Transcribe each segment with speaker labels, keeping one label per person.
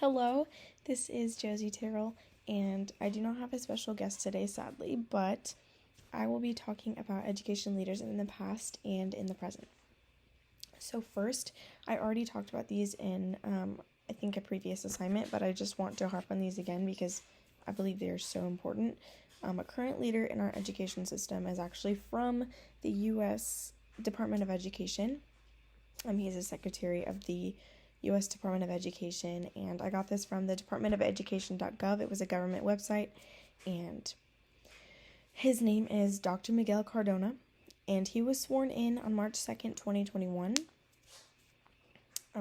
Speaker 1: Hello, this is Josie Terrell, and I do not have a special guest today, sadly, but I will be talking about education leaders in the past and in the present. So first, I already talked about these in, I think, a previous assignment, but I just want to harp on these again because I believe they are so important. A current leader in our education system is actually from the U.S. Department of Education. He's a secretary of the U.S. Department of Education, and I got this from the departmentofelducation.gov. It was a government website, and his name is Dr. Miguel Cardona, and he was sworn in on March 2nd, 2021.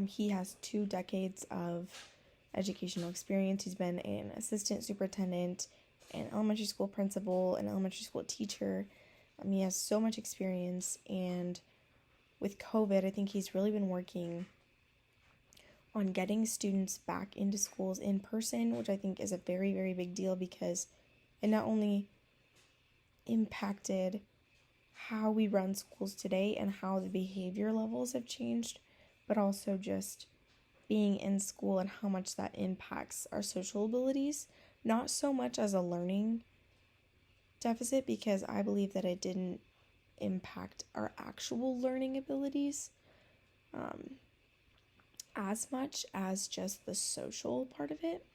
Speaker 1: He has 2 decades of educational experience. He's been an assistant superintendent, an elementary school principal, an elementary school teacher. He has so much experience, and with COVID, I think he's really been working on getting students back into schools in person, which I think is a very, very big deal because it not only impacted how we run schools today and how the behavior levels have changed, but also just being in school and how much that impacts our social abilities, not so much as a learning deficit, because I believe that it didn't impact our actual learning abilities as much as just the social part of it.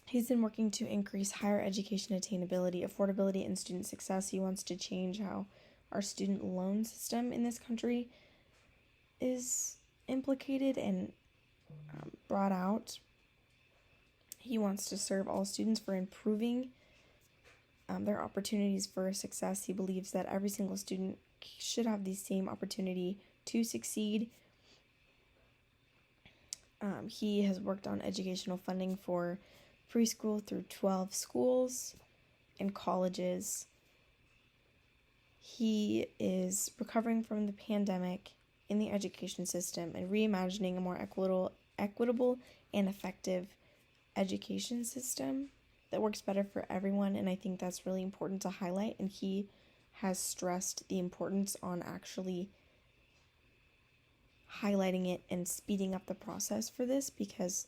Speaker 1: He's been working to increase higher education attainability, affordability, and student success. He wants to change how our student loan system in this country is implicated and brought out. He wants to serve all students for improving their opportunities for success. He believes that every single student should have the same opportunity to succeed. He has worked on educational funding for preschool through 12 schools and colleges. He is recovering from the pandemic in the education system and reimagining a more equitable and effective education system that works better for everyone, and I think that's really important to highlight, and he has stressed the importance on actually highlighting it and speeding up the process for this because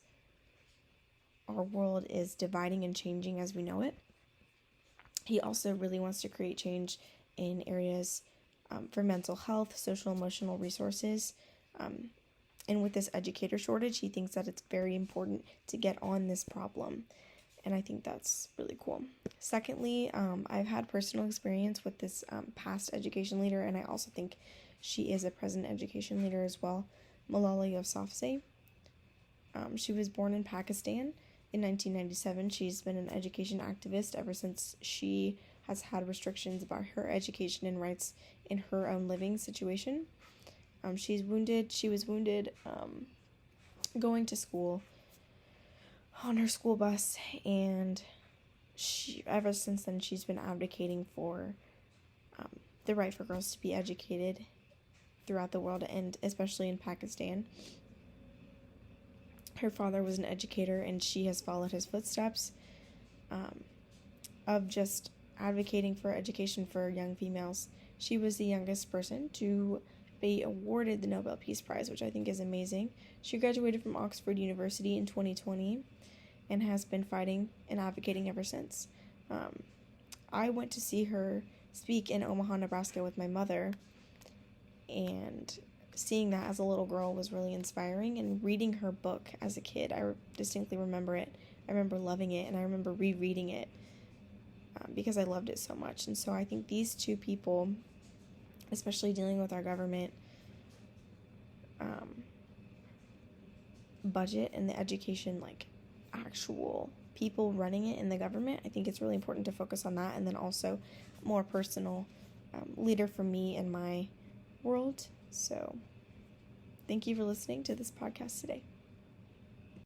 Speaker 1: our world is dividing and changing as we know it. He also really wants to create change in areas for mental health, social emotional resources, and with this educator shortage, he thinks that it's very important to get on this problem, and I think that's really cool. Secondly, I've had personal experience with this past education leader, and I also think she is a present education leader as well, Malala Yousafzai. She was born in Pakistan in 1997. She's been an education activist ever since she has had restrictions about her education and rights in her own living situation. She was wounded going to school on her school bus, and ever since then she's been advocating for the right for girls to be educated throughout the world, and especially in Pakistan. Her father was an educator, and she has followed his footsteps of just advocating for education for young females. She was the youngest person to be awarded the Nobel Peace Prize, which I think is amazing. She graduated from Oxford University in 2020 and has been fighting and advocating ever since. I went to see her speak in Omaha, Nebraska with my mother, and seeing that as a little girl was really inspiring, and reading her book as a kid, I distinctly remember it. I remember loving it, and I remember rereading it because I loved it so much. And so I think these two people, especially dealing with our government budget and the education, like actual people running it in the government, I think it's really important to focus on that, and then also more personal leader for me and my world. So thank you for listening to this podcast today.